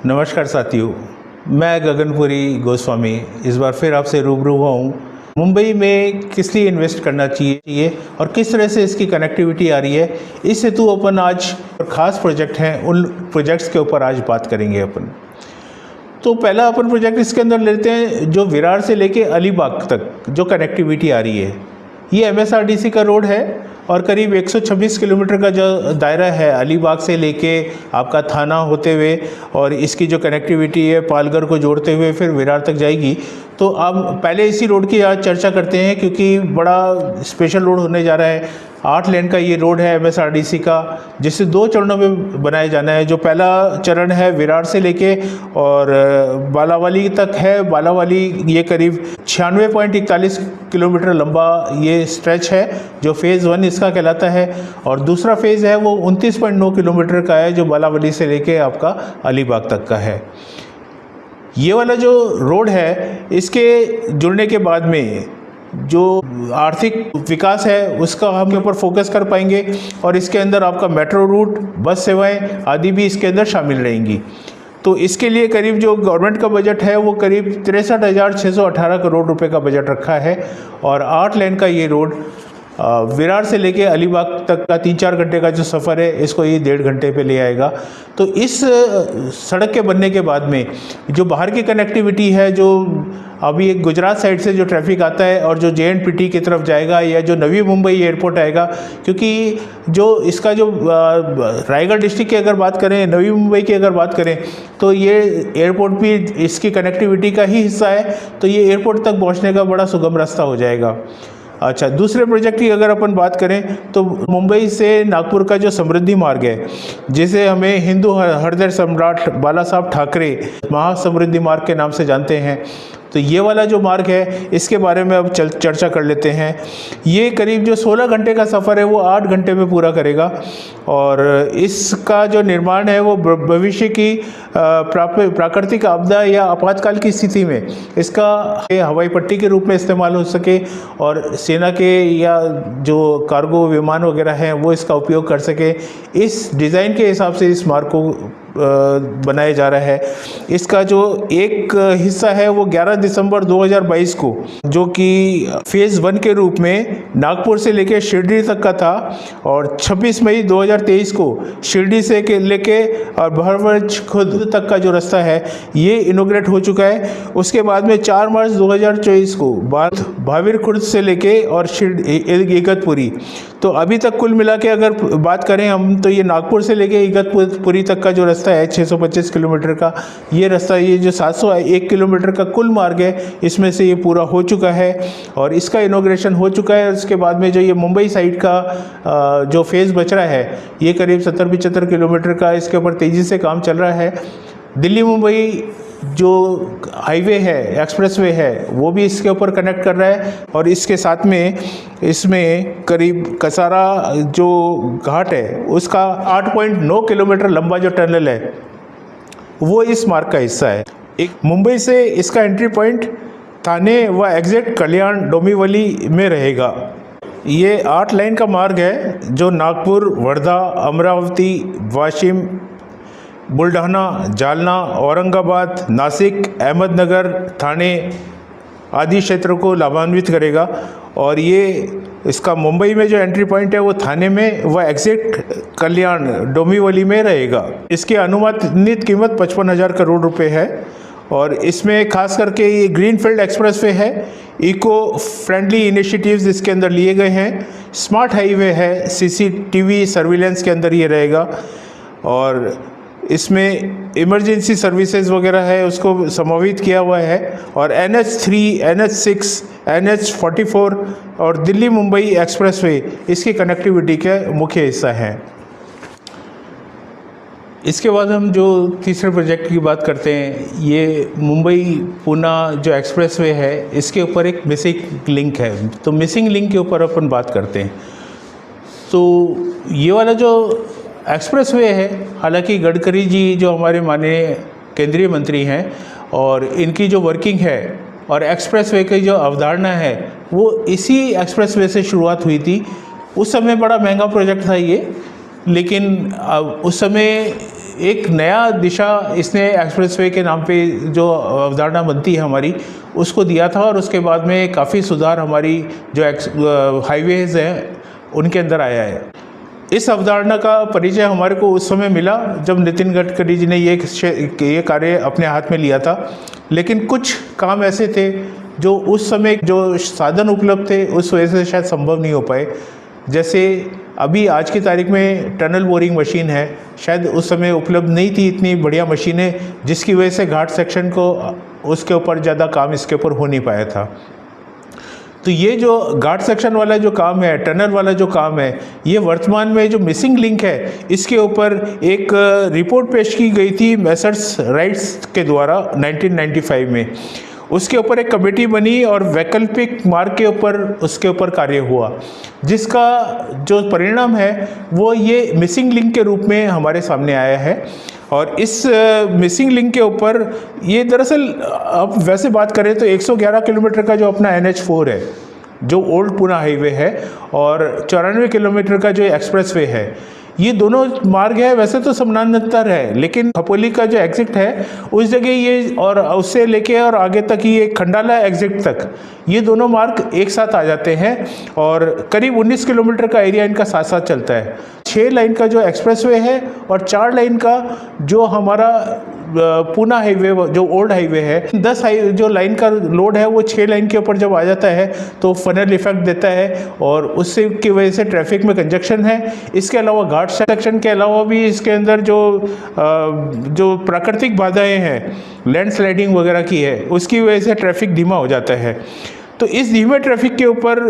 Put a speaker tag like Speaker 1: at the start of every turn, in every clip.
Speaker 1: नमस्कार साथियों, मैं गगनपुरी गोस्वामी इस बार फिर आपसे रूबरू हुआ हूँ। मुंबई में किस लिए इन्वेस्ट करना चाहिए और किस तरह से इसकी कनेक्टिविटी आ रही है, इस हेतु अपन आज खास प्रोजेक्ट हैं, उन प्रोजेक्ट्स के ऊपर आज बात करेंगे अपन। तो पहला अपन प्रोजेक्ट इसके अंदर लेते हैं जो विरार से लेके अलीबाग तक जो कनेक्टिविटी आ रही है। ये एमएसआरडीसी का रोड है और करीब 126 किलोमीटर का जो दायरा है अलीबाग से लेके आपका थाना होते हुए, और इसकी जो कनेक्टिविटी है पालघर को जोड़ते हुए फिर विरार तक जाएगी। तो अब पहले इसी रोड की आज चर्चा करते हैं क्योंकि बड़ा स्पेशल रोड होने जा रहा है। 8 लेन का ये रोड है एमएसआरडीसी का, जिसे 2 चरणों में बनाया जाना है। जो पहला चरण है विरार से लेके और बालावाली तक है। बालावाली ये करीब 96.41 किलोमीटर लंबा ये स्ट्रेच है जो फेज़ 1 इसका कहलाता है, और दूसरा फेज़ है वो 29.9 किलोमीटर का है जो बालावाली से लेके आपका अलीबाग तक का है। ये वाला जो रोड है इसके जुड़ने के बाद में जो आर्थिक विकास है उसका हम ऊपर फोकस कर पाएंगे, और इसके अंदर आपका मेट्रो रूट, बस सेवाएं आदि भी इसके अंदर शामिल रहेंगी। तो इसके लिए करीब जो गवर्नमेंट का बजट है वो करीब 63,618 करोड़ रुपए का बजट रखा है, और 8 लेन का ये रोड विरार से लेके अलीबाग तक का 3-4 घंटे का जो सफ़र है इसको ये 1.5 घंटे पे ले आएगा। तो इस सड़क के बनने के बाद में जो बाहर की कनेक्टिविटी है, जो अभी एक गुजरात साइड से जो ट्रैफिक आता है और जो JNPT की तरफ जाएगा, या जो नवी मुंबई एयरपोर्ट आएगा, क्योंकि जो इसका जो रायगढ़ डिस्ट्रिक्ट की अगर बात करें, नवी मुंबई की अगर बात करें, तो ये एयरपोर्ट भी इसकी कनेक्टिविटी का ही हिस्सा है। तो ये एयरपोर्ट तक पहुँचने का बड़ा सुगम रास्ता हो जाएगा। अच्छा, दूसरे प्रोजेक्ट की अगर अपन बात करें तो मुंबई से नागपुर का जो समृद्धि मार्ग है, जिसे हमें हिंदू हृदय सम्राट बाला साहब ठाकरे महासमृद्धि मार्ग के नाम से जानते हैं, तो ये वाला जो मार्ग है इसके बारे में अब चर्चा कर लेते हैं। ये करीब जो 16 घंटे का सफ़र है वो 8 घंटे में पूरा करेगा, और इसका जो निर्माण है वो भविष्य की प्राकृतिक आपदा या आपातकाल की स्थिति में इसका हवाई पट्टी के रूप में इस्तेमाल हो सके, और सेना के या जो कार्गो विमान वगैरह हैं वो इसका उपयोग कर सके। इस डिज़ाइन के हिसाब से इस मार्ग को बनाया जा रहा है। इसका जो एक हिस्सा है वो 11 दिसंबर 2022 को, जो कि फेज़ 1 के रूप में नागपुर से लेके शिरडी तक का था, और 26 मई 2023 को शिरडी से लेके और बहरवच खुद तक का जो रास्ता है ये इनोग्रेट हो चुका है। उसके बाद में 4 मार्च 2024 को भाविर खुर्द से लेके और इगतपुरी, तो अभी तक कुल मिला के अगर बात करें हम, तो ये नागपुर से लेके इगतपुरी तक का जो रास्ता है 625 किलोमीटर का, ये रास्ता, ये जो 701 किलोमीटर का कुल मार्ग है इसमें से ये पूरा हो चुका है और इसका इनॉग्रेशन हो चुका है। उसके बाद में जो ये मुंबई साइड का जो फेज़ बच रहा है ये करीब 70-75 किलोमीटर का, इसके ऊपर तेज़ी से काम चल रहा है। दिल्ली मुंबई जो हाईवे है, एक्सप्रेसवे है, वो भी इसके ऊपर कनेक्ट कर रहा है, और इसके साथ में इसमें करीब कसारा जो घाट है उसका 8.9 किलोमीटर लंबा जो टनल है वो इस मार्ग का हिस्सा है। एक मुंबई से इसका एंट्री पॉइंट थाने व एग्जिट कल्याण डोंबिवली में रहेगा। ये 8 लाइन का मार्ग है जो नागपुर, वर्धा, अमरावती, वाशिम, बुल्ढाना, जालना, औरंगाबाद, नासिक, अहमदनगर, ठाणे आदि क्षेत्रों को लाभान्वित करेगा। और ये इसका मुंबई में जो एंट्री पॉइंट है वो थाने में व एग्जिट कल्याण डोंबिवली में रहेगा। इसकी अनुमानित कीमत 55,000 करोड़ रुपए है, और इसमें खास करके ये ग्रीनफील्ड एक्सप्रेसवे है, इको फ्रेंडली इनिशिएटिव्स इसके अंदर लिए गए हैं, स्मार्ट हाईवे है, CCTV सर्विलेंस के अंदर ये रहेगा, और इसमें इमरजेंसी सर्विसेज वगैरह है उसको समावित किया हुआ है, और NH3, NH6, NH44 और दिल्ली मुंबई एक्सप्रेसवे इसकी कनेक्टिविटी के मुख्य हिस्सा हैं। इसके बाद हम जो तीसरे प्रोजेक्ट की बात करते हैं, ये मुंबई पुणे जो एक्सप्रेसवे है इसके ऊपर एक मिसिंग लिंक है, तो मिसिंग लिंक के ऊपर अपन बात करते हैं। तो ये वाला जो एक्सप्रेसवे है, हालांकि गडकरी जी जो हमारे माननीय केंद्रीय मंत्री हैं, और इनकी जो वर्किंग है और एक्सप्रेसवे की जो अवधारणा है वो इसी एक्सप्रेसवे से शुरुआत हुई थी। उस समय बड़ा महंगा प्रोजेक्ट था ये, लेकिन उस समय एक नया दिशा इसने एक्सप्रेसवे के नाम पे जो अवधारणा बनती है हमारी, उसको दिया था। और उसके बाद में काफ़ी सुधार हमारी जो हाईवेज़ हैं उनके अंदर आया है। इस अवधारणा का परिचय हमारे को उस समय मिला जब नितिन गडकरी जी ने ये कार्य अपने हाथ में लिया था। लेकिन कुछ काम ऐसे थे जो उस समय जो साधन उपलब्ध थे उस वजह से शायद संभव नहीं हो पाए। जैसे अभी आज की तारीख में टनल बोरिंग मशीन है, शायद उस समय उपलब्ध नहीं थी इतनी बढ़िया मशीनें, जिसकी वजह से घाट सेक्शन को उसके ऊपर ज़्यादा काम इसके ऊपर हो नहीं पाया था। तो ये जो घाट सेक्शन वाला जो काम है, टनल वाला जो काम है, ये वर्तमान में जो मिसिंग लिंक है, इसके ऊपर एक रिपोर्ट पेश की गई थी मैसर्स राइट्स के द्वारा 1995 में। उसके ऊपर एक कमेटी बनी और वैकल्पिक मार्ग के ऊपर उसके ऊपर कार्य हुआ, जिसका जो परिणाम है वो ये मिसिंग लिंक के रूप में हमारे सामने आया है। और इस मिसिंग लिंक के ऊपर ये दरअसल अब वैसे बात करें तो 111 किलोमीटर का जो अपना NH4 है, जो ओल्ड पूना हाईवे है, और 94 किलोमीटर का जो एक्सप्रेसवे है, ये दोनों मार्ग है वैसे तो समानांतर है, लेकिन खपोली का जो एग्जिट है उस जगह ये और उससे लेके और आगे तक ये खंडाला एग्जिट तक ये दोनों मार्ग एक साथ आ जाते हैं और करीब 19 किलोमीटर का एरिया इनका साथ साथ चलता है। 6 लाइन का जो एक्सप्रेसवे है और 4 लाइन का जो हमारा पूना हाईवे जो ओल्ड हाईवे है, 10 जो लाइन का लोड है वो 6 लाइन के ऊपर जब आ जाता है तो फनल इफेक्ट देता है और उससे की वजह से ट्रैफिक में कंजक्शन है। इसके अलावा घाट सेक्शन के अलावा भी इसके अंदर जो प्राकृतिक बाधाएं हैं, लैंडस्लाइडिंग वगैरह की है, उसकी वजह से ट्रैफिक धीमा हो जाता है। तो इस धीमे ट्रैफिक के ऊपर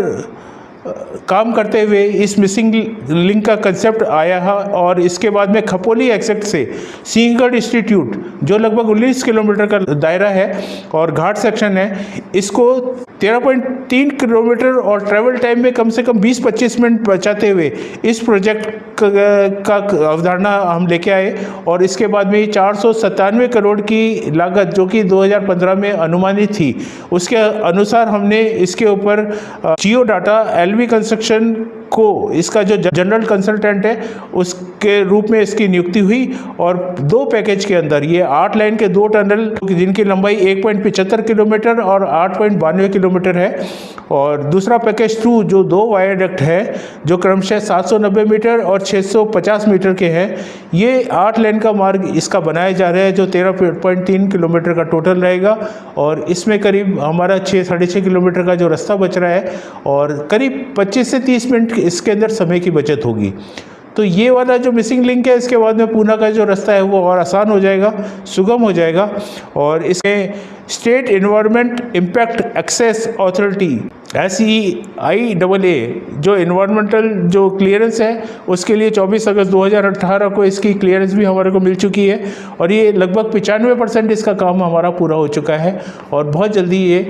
Speaker 1: काम करते हुए इस मिसिंग लिंक का कंसेप्ट आया है। और इसके बाद में खपोली एक्सेप्ट से सिंहगढ़ इंस्टीट्यूट जो लगभग 19 किलोमीटर का दायरा है और घाट सेक्शन है, इसको 13.3 किलोमीटर और ट्रैवल टाइम में कम से कम 20-25 मिनट बचाते हुए इस प्रोजेक्ट का अवधारणा हम लेके आए। और इसके बाद में 497 करोड़ की लागत जो कि 2015 में अनुमानित थी, उसके अनुसार हमने इसके ऊपर जियो डाटा एलवी कंस्ट्रक्शन को इसका जो जनरल कंसल्टेंट है उसके रूप में इसकी नियुक्ति हुई। और 2 पैकेज के अंदर ये 8 लाइन के 2 टनल जिनकी लंबाई 1.75 किलोमीटर और 8.92 किलोमीटर है, और दूसरा पैकेज 2 जो 2 वायरडक्ट है जो क्रमशः 790 मीटर और 650 मीटर के हैं। ये 8 लाइन का मार्ग इसका बनाया जा रहा है जो 13.3 किलोमीटर का टोटल रहेगा। और इसमें करीब हमारा 6-6.5 किलोमीटर का जो रास्ता बच रहा है और करीब 25 से 30 मिनट इसके अंदर समय की बचत होगी। तो ये वाला जो मिसिंग लिंक है, इसके बाद में पूना का जो रास्ता है वो और आसान हो जाएगा, सुगम हो जाएगा। और इसमें state environment impact access authority SEIAA जो एनवायरमेंटल जो क्लियरेंस है उसके लिए 24 अगस्त 2018 को इसकी क्लियरेंस भी हमारे को मिल चुकी है। और ये लगभग 95% इसका काम हमारा पूरा हो चुका है और बहुत जल्दी ये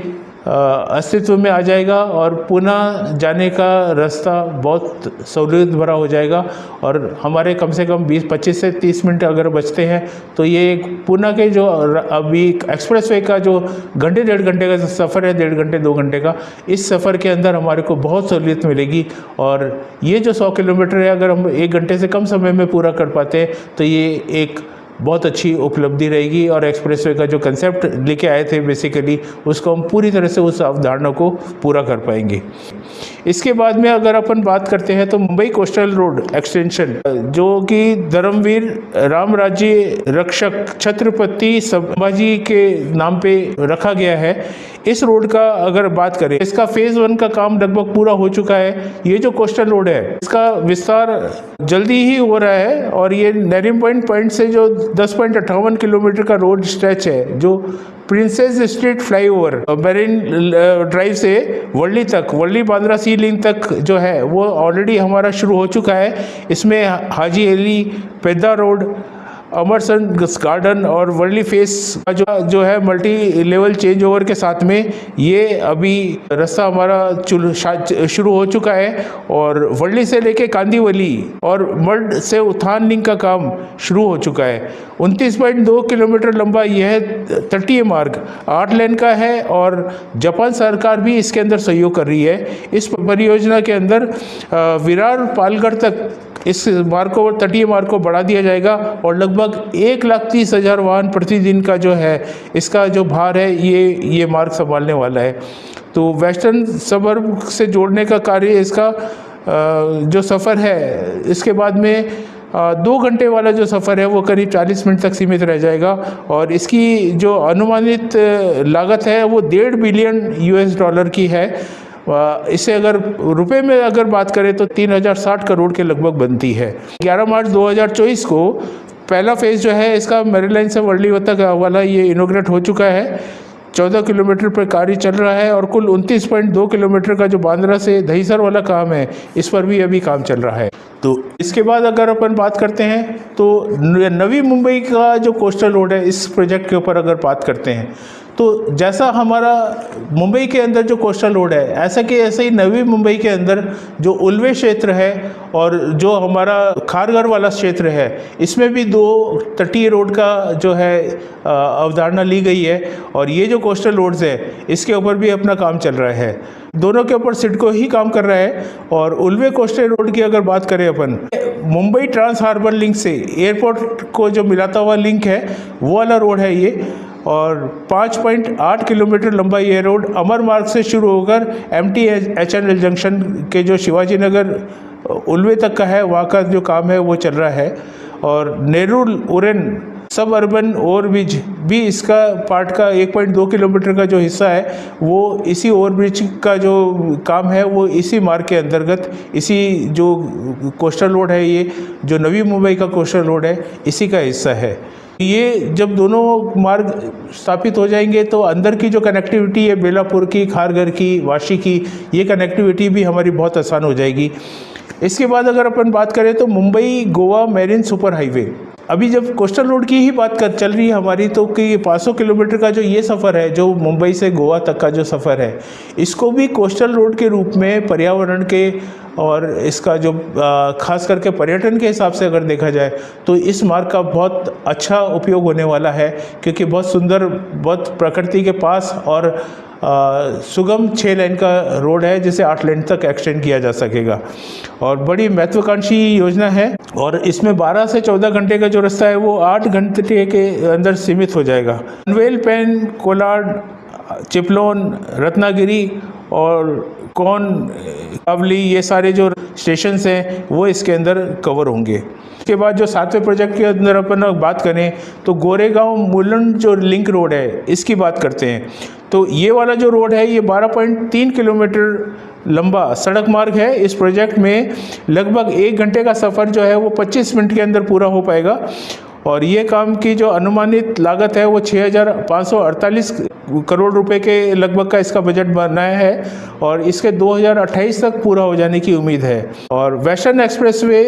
Speaker 1: अस्तित्व में आ जाएगा और पूना जाने का रास्ता बहुत सहूलियत भरा हो जाएगा। और हमारे कम से कम 25 से 30 मिनट अगर बचते हैं तो ये पूना के जो अभी एक्सप्रेसवे का जो घंटे 1.5 घंटे का सफ़र है, 1.5 घंटे 2 घंटे का, इस सफ़र के अंदर हमारे को बहुत सहूलियत मिलेगी। और ये जो 100 किलोमीटर है अगर हम 1 घंटे से कम समय में पूरा कर पाते हैं तो ये एक बहुत अच्छी उपलब्धि रहेगी। और एक्सप्रेसवे का जो कंसेप्ट लेके आए थे बेसिकली उसको हम पूरी तरह से उस अवधारणा को पूरा कर पाएंगे। इसके बाद में अगर अपन बात करते हैं तो मुंबई कोस्टल रोड एक्सटेंशन जो कि धर्मवीर राम राज्य रक्षक छत्रपति संभाजी के नाम पे रखा गया है, इस रोड का अगर बात करें, इसका फेज़ 1 का काम लगभग पूरा हो चुका है। ये जो कोस्टल रोड है इसका विस्तार जल्दी ही हो रहा है और ये नरीम पॉइंट से जो 10.58 किलोमीटर का रोड स्ट्रेच है जो princess street flyover marine drive से वर्ली तक, वर्ली बांद्रा सी लिंक तक जो है वो ऑलरेडी हमारा शुरू हो चुका है। इसमें हाजी अली पेदा रोड, अमरसन गार्डन और वर्ली फेस का जो है मल्टी लेवल चेंज ओवर के साथ में ये अभी रास्ता हमारा शुरू हो चुका है। और वर्ली से लेके कांदीवली और मर्ड से उत्थान लिंक का काम शुरू हो चुका है। 29.2 किलोमीटर लंबा यह तटीय मार्ग 8 लेन का है और जापान सरकार भी इसके अंदर सहयोग कर रही है। इस परियोजना के अंदर विरार पालगढ़ तक इस मार्ग को, तटीय मार्ग को बढ़ा दिया जाएगा और लगभग 1,30,000 वाहन प्रतिदिन का जो है इसका जो भार है ये मार्ग संभालने वाला है। तो वेस्टर्न सबर्ब से जोड़ने का कार्य इसका जो सफ़र है इसके बाद में 2 घंटे वाला जो सफ़र है वो करीब 40 मिनट तक सीमित रह जाएगा और इसकी जो अनुमानित लागत है वो $1.5 बिलियन की है। इसे अगर रुपए में अगर बात करें तो 3,060 करोड़ के लगभग बनती है। 11 मार्च 2024 को पहला फेज़ जो है इसका मैरीलाइन से वर्ली तक वाला ये इनोग्रेट हो चुका है। 14 किलोमीटर पर कार्य चल रहा है और कुल 29.2 किलोमीटर का जो बांद्रा से दहीसर वाला काम है इस पर भी अभी काम चल रहा है। तो इसके बाद अगर अपन बात करते हैं तो नवी मुंबई का जो कोस्टल रोड है इस प्रोजेक्ट के ऊपर अगर बात करते हैं तो जैसा हमारा मुंबई के अंदर जो कोस्टल रोड है ऐसे ही नवी मुंबई के अंदर जो उल्वे क्षेत्र है और जो हमारा खारघर वाला क्षेत्र है इसमें भी 2 तटीय रोड का जो है अवधारणा ली गई है और ये जो कोस्टल रोड्स है इसके ऊपर भी अपना काम चल रहा है। दोनों के ऊपर सिडको ही काम कर रहा है और उल्वे कोस्टल रोड की अगर बात करें अपन, मुंबई ट्रांस हार्बर लिंक से एयरपोर्ट को जो मिलाता हुआ लिंक है वो वाला रोड है ये और 5.8 किलोमीटर लंबा ये रोड अमर मार्ग से शुरू होकर MTHNL जंक्शन के जो शिवाजी नगर उल्वे तक का है वहाँ का जो काम है वो चल रहा है और नेरुल उरेन सब अर्बन ओवरब्रिज भी इसका पार्ट का 1.2 किलोमीटर का जो हिस्सा है वो इसी ओवरब्रिज का जो काम है वो इसी मार्ग के अंतर्गत इसी जो कोस्टल रोड है ये जो नवी मुंबई का कोस्टल रोड है इसी का हिस्सा है। ये जब दोनों मार्ग स्थापित हो जाएंगे तो अंदर की जो कनेक्टिविटी है बेलापुर की, खारघर की, वाशी की, ये कनेक्टिविटी भी हमारी बहुत आसान हो जाएगी। इसके बाद अगर अपन बात करें तो Mumbai Goa marine super highway, अभी जब कोस्टल रोड की ही बात चल रही है हमारी तो कि 500 किलोमीटर का जो ये सफ़र है जो मुंबई से गोवा तक का जो सफ़र है इसको भी कोस्टल रोड के रूप में पर्यावरण के और इसका जो खास करके पर्यटन के हिसाब से अगर देखा जाए तो इस मार्ग का बहुत अच्छा उपयोग होने वाला है क्योंकि बहुत सुंदर, बहुत प्रकृति के पास और सुगम 6 लेन का रोड है जिसे 8 लेन तक एक्सटेंड किया जा सकेगा और बड़ी महत्वाकांक्षी योजना है और इसमें 12 से 14 घंटे का जो रास्ता है वो 8 घंटे के अंदर सीमित हो जाएगा। पनवेल, पेन, कोलाड, चिपलोन, रत्नागिरी और कावली ये सारे जो स्टेशंस हैं वो इसके अंदर कवर होंगे। इसके बाद जो 7वें प्रोजेक्ट के अंदर अपन बात करें तो गोरेगांव मुलुंड जो लिंक रोड है इसकी बात करते हैं तो ये वाला जो रोड है ये 12.3 किलोमीटर लंबा सड़क मार्ग है। इस प्रोजेक्ट में लगभग 1 घंटे का सफ़र जो है वो 25 मिनट के अंदर पूरा हो पाएगा और ये काम की जो अनुमानित लागत है वो 6,548 करोड़ रुपए के लगभग का इसका बजट बनाया है और इसके 2028 तक पूरा हो जाने की उम्मीद है। और वेस्टर्न एक्सप्रेसवे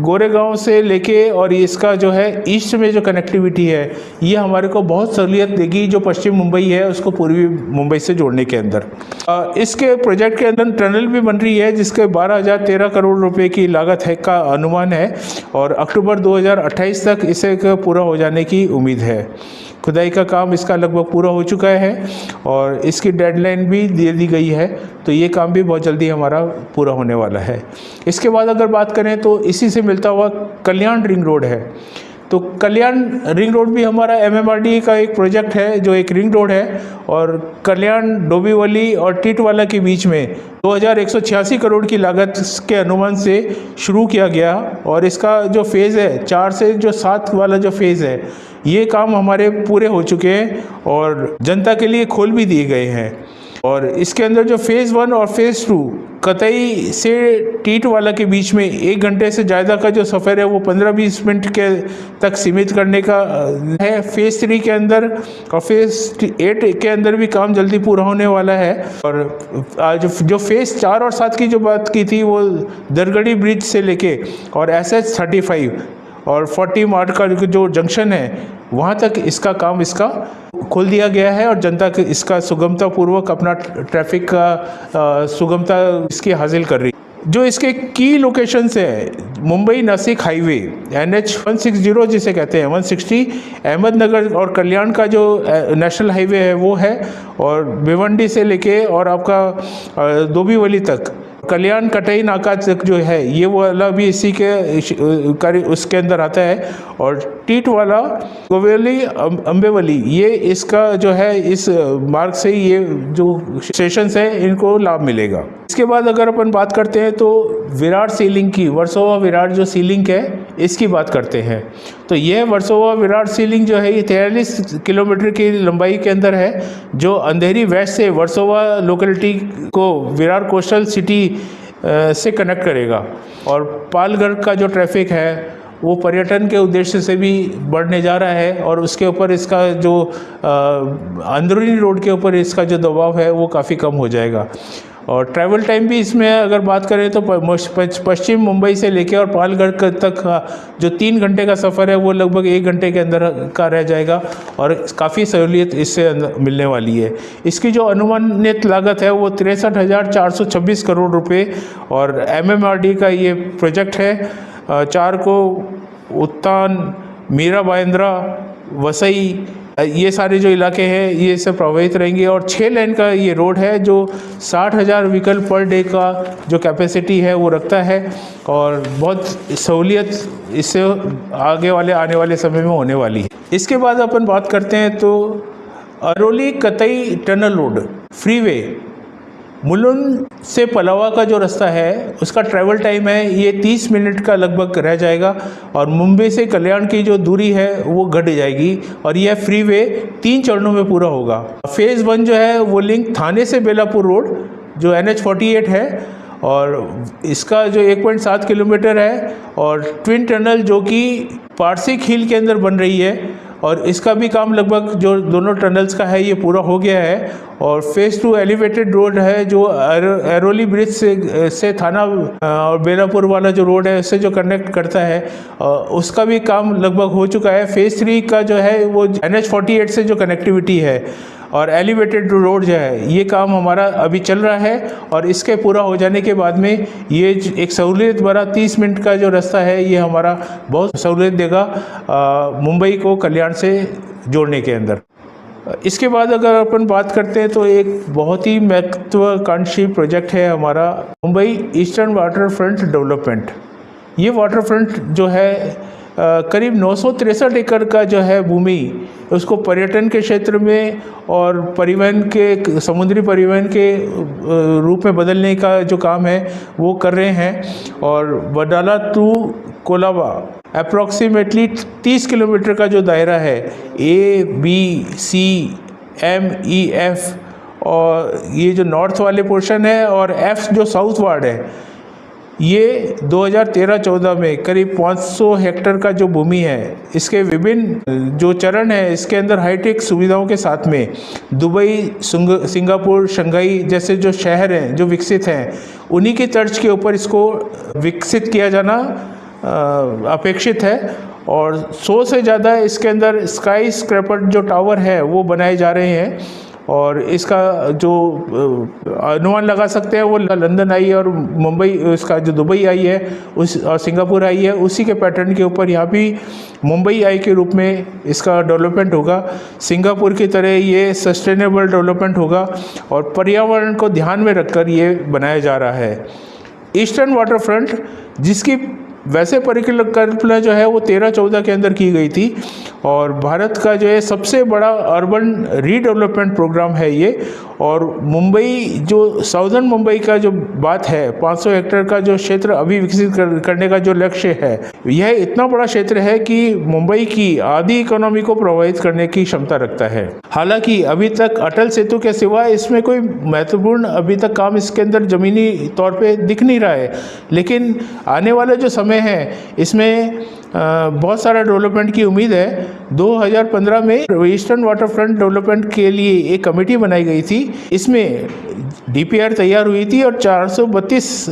Speaker 1: गोरेगांव से लेके और इसका जो है ईस्ट में जो कनेक्टिविटी है ये हमारे को बहुत सहूलियत देगी जो पश्चिम मुंबई है उसको पूर्वी मुंबई से जोड़ने के अंदर। इसके प्रोजेक्ट के अंदर टनल भी बन रही है जिसके 12,013 करोड़ रुपए की लागत है का अनुमान है और अक्टूबर 2028 तक इसे पूरा हो जाने की उम्मीद है। खुदाई का काम इसका लगभग पूरा हो चुका है और इसकी डेडलाइन भी दे दी गई है तो ये काम भी बहुत जल्दी हमारा पूरा होने वाला है। इसके बाद अगर बात करें तो इसी से मिलता हुआ कल्याण रिंग रोड है तो कल्याण रिंग रोड भी हमारा MMRDA का एक प्रोजेक्ट है जो एक रिंग रोड है और कल्याण, डोंबिवली और टिटवाला के बीच में 2,186 करोड़ की लागत के अनुमान से शुरू किया गया और इसका जो फेज़ है 4 से जो 7 वाला जो फेज़ है ये काम हमारे पूरे हो चुके हैं और जनता के लिए खोल भी दिए गए हैं और इसके अंदर जो फेज़ 1 और फेज़ 2 कतई से टिटवाला के बीच में 1 घंटे से ज़्यादा का जो सफ़र है वो 15-20 मिनट के तक सीमित करने का है। फेज़ 3 के अंदर और फेज़ 8 के अंदर भी काम जल्दी पूरा होने वाला है और जो फेज़ 4 और 7 की जो बात की थी वो दरगढ़ी ब्रिज से लेके और SH35 और 40 मार्ट का जो जंक्शन है वहाँ तक इसका काम खोल दिया गया है और जनता के इसका सुगमता पूर्वक अपना ट्रैफिक का सुगमता इसकी हासिल कर रही है। जो इसके की लोकेशंस है मुंबई नासिक हाईवे NH 160 जिसे कहते हैं 160, अहमदनगर और कल्याण का जो नेशनल हाईवे है वो है और भिवंडी से लेके और आपका डोंबिवली तक कल्याण कटई नाका तक जो है ये वाला भी इसी के उसके अंदर आता है। और टीट वाला कोवेली अम्बेवली ये इसका जो है इस मार्ग से ये जो स्टेशन है इनको लाभ मिलेगा। इसके बाद अगर अपन बात करते हैं तो विरार सी लिंक की, वर्सोवा विरार जो सी लिंक है इसकी बात करते हैं। तो यह वर्सोवा विरार सी लिंक जो है ये 43 किलोमीटर की लंबाई के अंदर है, जो अंधेरी वेस्ट से वर्सोवा लोकेलिटी को विरार कोस्टल सिटी से कनेक्ट करेगा। और पालघर का जो ट्रैफिक है वो पर्यटन के उद्देश्य से भी बढ़ने जा रहा है और उसके ऊपर इसका जो अंदरूनी रोड के ऊपर इसका जो दबाव है वो काफ़ी कम हो जाएगा। और ट्रैवल टाइम भी इसमें अगर बात करें तो पश्चिम मुंबई से लेकर और पालघर तक का जो 3 घंटे का सफ़र है वो लगभग 1 घंटे के अंदर का रह जाएगा और काफ़ी सहूलियत इससे मिलने वाली है। इसकी जो अनुमानित लागत है वो 63,426 करोड़ रुपए और MMRD का ये प्रोजेक्ट है। 4 को उत्तान, मीरा बाइंद्रा, वसई ये सारे जो इलाके हैं ये सब प्रभावित रहेंगे। और 6 लेन का ये रोड है जो 60,000 व्हीकल पर डे का जो कैपेसिटी है वो रखता है और बहुत सहूलियत इससे आने वाले समय में होने वाली है। इसके बाद अपन बात करते हैं तो अरोली कतई टनल रोड फ्रीवे, मुलुंड से पलावा का जो रास्ता है उसका ट्रैवल टाइम है ये 30 मिनट का लगभग रह जाएगा और मुंबई से कल्याण की जो दूरी है वो घट जाएगी और यह फ्रीवे 3 चरणों में पूरा होगा। फेज़ 1 जो है वो लिंक थाने से बेलापुर रोड जो NH48 है और इसका जो 1.7 किलोमीटर है और ट्विन टनल जो कि पारसी खील के अंदर बन रही है और इसका भी काम लगभग जो दोनों टनल्स का है ये पूरा हो गया है। और फेज़ 2 एलिवेटेड रोड है जो एरोली ब्रिज से थाना और बेलापुर वाला जो रोड है उससे जो कनेक्ट करता है उसका भी काम लगभग हो चुका है। फेज़ 3 का जो है वो NH48 से जो कनेक्टिविटी है और एलिवेटेड रोड जो है ये काम हमारा अभी चल रहा है और इसके पूरा हो जाने के बाद में ये एक सहूलियत भरा 30 मिनट का जो रास्ता है ये हमारा बहुत सहूलियत देगा मुंबई को कल्याण से जोड़ने के अंदर। इसके बाद अगर अपन बात करते हैं तो एक बहुत ही महत्वाकांक्षी प्रोजेक्ट है हमारा Mumbai eastern water front development. ये वाटर फ्रंट जो है करीब 963 एकड़ का जो है भूमि उसको पर्यटन के क्षेत्र में और परिवहन के समुद्री परिवहन के रूप में बदलने का जो काम है वो कर रहे हैं। और Wadala to Colaba approximately 30 kilometre का जो दायरा है ABCMEF और ये जो नॉर्थ वाले पोर्शन है और F जो साउथ वार्ड है ये 2013-14 में करीब 500 हेक्टेयर का जो भूमि है इसके विभिन्न जो चरण है इसके अंदर हाईटेक सुविधाओं के साथ में दुबई, सिंगापुर, शंघाई जैसे जो शहर हैं जो विकसित हैं उन्हीं के तर्ज के ऊपर इसको विकसित किया जाना अपेक्षित है। और 100 से ज़्यादा इसके अंदर स्काई स्क्रैपर जो टावर है वो बनाए जा रहे हैं और इसका जो अनुमान लगा सकते हैं वो लंदन आई है और मुंबई इसका जो दुबई आई है उस और सिंगापुर आई है उसी के पैटर्न के ऊपर यहाँ भी मुंबई आई के रूप में इसका डेवलपमेंट होगा। सिंगापुर की तरह ये सस्टेनेबल डेवलपमेंट होगा और पर्यावरण को ध्यान में रखकर ये बनाया जा रहा है। ईस्टर्न वाटर फ्रंट जिसकी वैसे परिकल्पना जो है वो 13-14 के अंदर की गई थी और भारत का जो है सबसे बड़ा अर्बन रीडेवलपमेंट प्रोग्राम है ये। और मुंबई जो साउदर्न मुंबई का जो बात है 500 हेक्टेयर का जो क्षेत्र अभी विकसित करने का जो लक्ष्य है यह इतना बड़ा क्षेत्र है कि मुंबई की आधी इकोनॉमी को प्रभावित करने की क्षमता रखता है। हालांकि अभी तक अटल सेतु के सिवा इसमें कोई महत्वपूर्ण अभी तक काम इसके अंदर ज़मीनी तौर पे दिख नहीं रहा है, लेकिन आने वाला जो समय है इसमें बहुत सारा डेवलपमेंट की उम्मीद है। 2015 में ईस्टर्न वाटर फ्रंट डेवलपमेंट के लिए एक कमेटी बनाई गई थी, इसमें DPR तैयार हुई थी और 432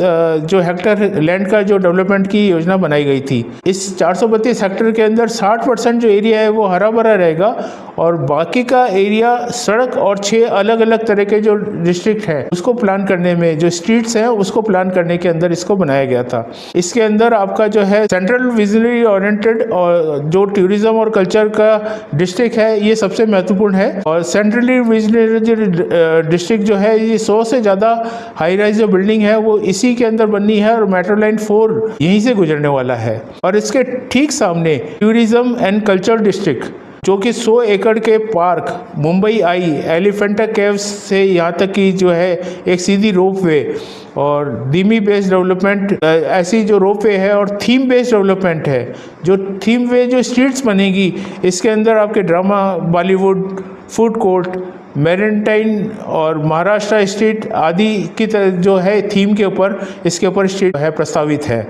Speaker 1: जो हेक्टेयर लैंड का जो डेवलपमेंट की योजना बनाई गई थी। इस 432 हेक्टेयर के अंदर 60% जो एरिया है वो हरा भरा रहेगा और बाकी का एरिया सड़क और 6 अलग अलग तरह के जो डिस्ट्रिक्ट हैं उसको प्लान करने में, जो स्ट्रीट्स हैं उसको प्लान करने के अंदर इसको बनाया गया था। इसके अंदर आपका जो है सेंट्रल विजनरी ओरिएंटेड और जो टूरिज्म और कल्चर का डिस्ट्रिक्ट है ये सबसे महत्वपूर्ण है। और सेंट्रली विजनरी डिस्ट्रिक्ट जो है ये 100 से ज़्यादा हाई राइज जो बिल्डिंग है वो इसी के अंदर बननी है और मेट्रो लाइन 4 यहीं से गुजरने वाला है। और इसके ठीक सामने टूरिज्म एंड कल्चर डिस्ट्रिक्ट जो कि 100 एकड़ के पार्क मुंबई आई एलिफेंटा केव्स से यहाँ तक की जो है एक सीधी रोपवे और धीमी बेस्ड डेवलपमेंट, ऐसी जो रोपवे है और थीम बेस्ड डेवलपमेंट है। जो थीम वे जो स्ट्रीट्स बनेगी इसके अंदर आपके drama, Bollywood, food court, maritime और महाराष्ट्र स्ट्रीट आदि की तरह जो है थीम के ऊपर इसके ऊपर स्ट्रीट है प्रस्तावित है।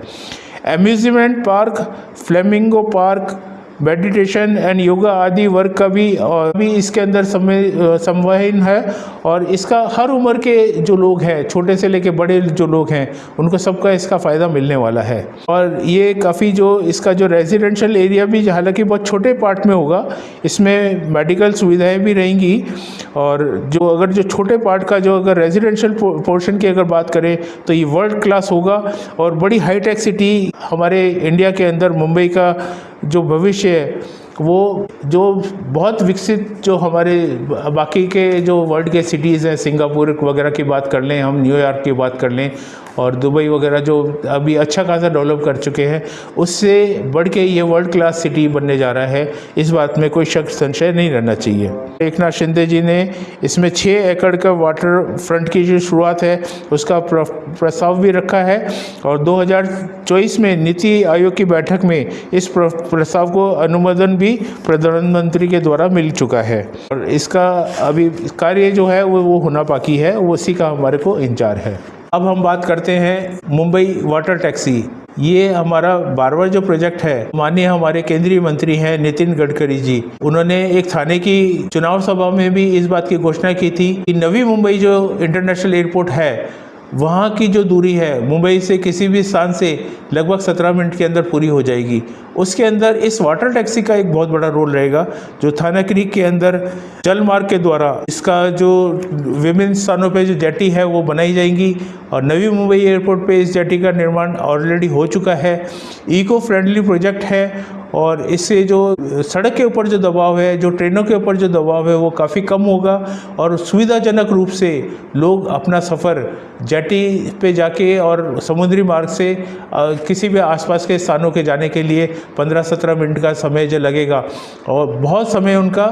Speaker 1: Amusement park, flamingo park, meditation and yoga आदि वर्क का भी इसके अंदर संवहन है। और इसका हर उम्र के जो लोग हैं, छोटे से लेके बड़े जो लोग हैं, उनको सबका इसका फ़ायदा मिलने वाला है। और ये काफ़ी जो इसका जो रेजिडेंशियल एरिया भी हालांकि बहुत छोटे पार्ट में होगा, इसमें मेडिकल सुविधाएं भी रहेंगी। और जो अगर जो छोटे पार्ट का जो अगर रेजिडेंशियल पोर्शन की अगर बात करें तो ये वर्ल्ड क्लास होगा और बड़ी हाईटेक सिटी हमारे इंडिया के अंदर मुंबई का जो भविष्य है वो जो बहुत विकसित जो हमारे बाकी के जो वर्ल्ड के सिटीज़ हैं, सिंगापुर वगैरह की बात कर लें, हम न्यूयॉर्क की बात कर लें और दुबई वगैरह जो अभी अच्छा खासा डेवलप कर चुके हैं, उससे बढ़ के ये वर्ल्ड क्लास सिटी बनने जा रहा है। इस बात में कोई शक संशय नहीं रहना चाहिए। एकनाथ शिंदे जी ने इसमें 6 एकड़ का वाटर फ्रंट की जो शुरुआत है उसका प्रस्ताव भी रखा है और 2024 में नीति आयोग की बैठक में इस प्रस्ताव को अनुमोदन भी प्रधानमंत्री के द्वारा मिल चुका है। और इसका अभी कार्य जो है वो होना बाकी है, वो उसी का हमारे को इंतजार है। अब हम बात करते हैं मुंबई वाटर टैक्सी। ये हमारा 12वां जो प्रोजेक्ट है, माननीय हमारे केंद्रीय मंत्री हैं नितिन गडकरी जी, उन्होंने एक थाने की चुनाव सभा में भी इस बात की घोषणा की थी कि नवी मुंबई जो इंटरनेशनल एयरपोर्ट है वहाँ की जो दूरी है मुंबई से किसी भी स्थान से लगभग 17 मिनट के अंदर पूरी हो जाएगी। उसके अंदर इस वाटर टैक्सी का एक बहुत बड़ा रोल रहेगा, जो थाना क्रीक के अंदर जल मार्ग के द्वारा इसका जो विभिन्न स्थानों पे जो जेटी है वो बनाई जाएंगी। और नवी मुंबई एयरपोर्ट पे इस जेटी का निर्माण ऑलरेडी हो चुका है। इको फ्रेंडली प्रोजेक्ट है और इससे जो सड़क के ऊपर जो दबाव है, जो ट्रेनों के ऊपर जो दबाव है वो काफ़ी कम होगा और सुविधाजनक रूप से लोग अपना सफ़र जेटी पे जाके और समुद्री मार्ग से किसी भी आसपास के स्थानों के जाने के लिए 15-17 मिनट का समय जो लगेगा और बहुत समय उनका